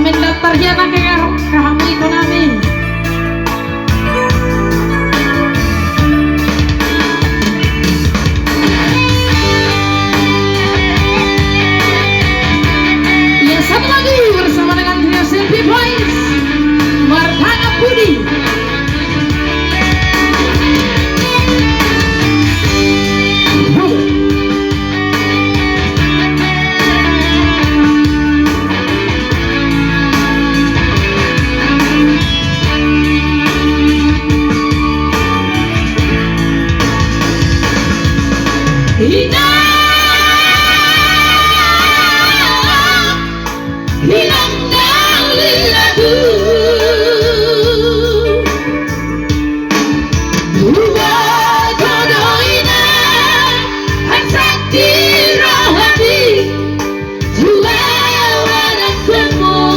Samin daftar ya pakai kamu ekonomi. Ya satu lagi bersama dengan trio Selfie Boys, Martana Budi. Hilang dari lagu Buat jodoh ini Hansakti rohani Jua wadah semua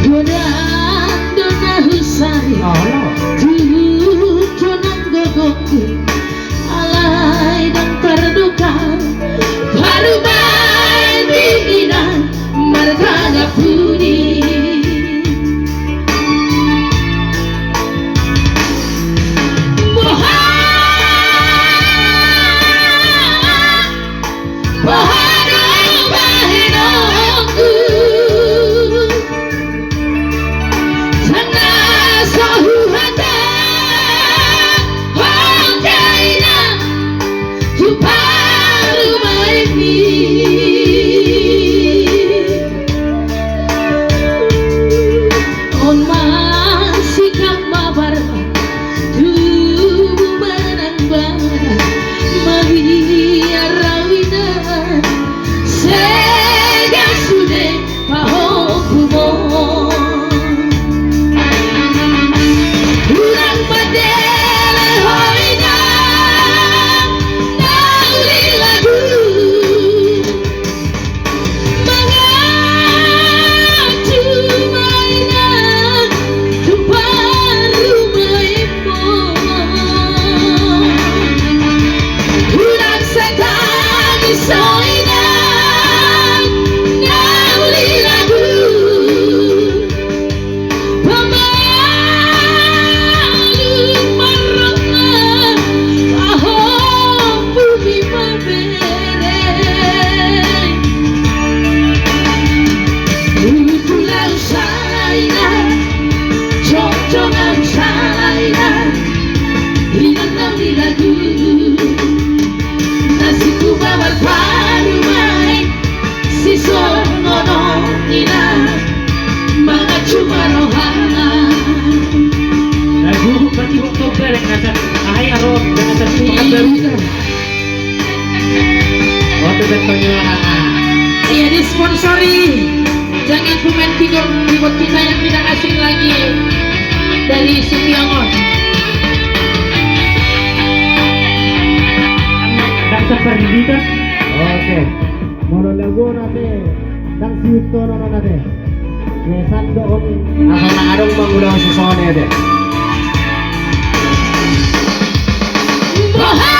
Godaan dona husari Tujuan gogoku alay dan terduka baru main bikinan Martana Budi Iya disponsori. Jangan komen tidur buat kita yang tidak asing lagi dari Sitiangon. Dasar pendidikan. Oke. Mono lagu nate dan siuto nono nate. Nesan doon asal adong mangulang si Sone ade. Oh,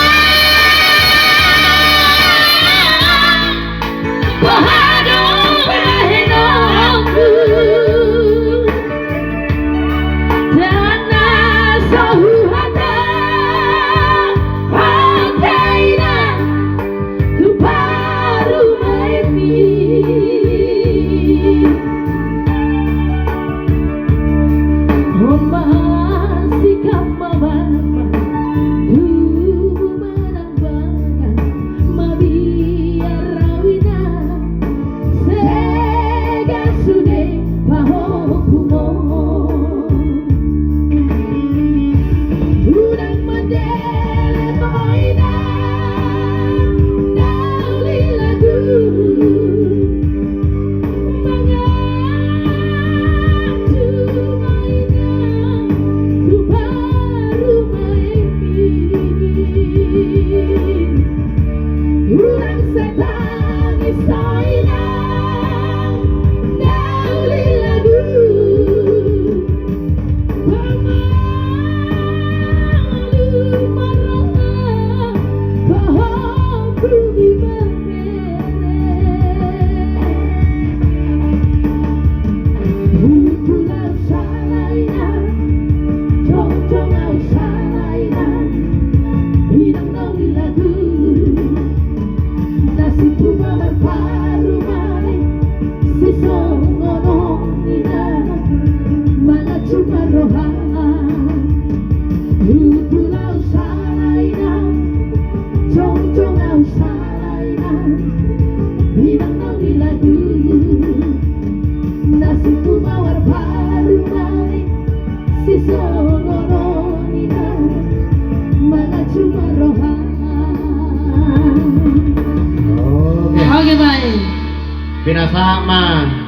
Pulau Salainan, Jong Salainan, bilang mau diladu, nasiku mawar parumai, si soronina, mana cuma rohan. Oke. Oke baik. Pinasa mah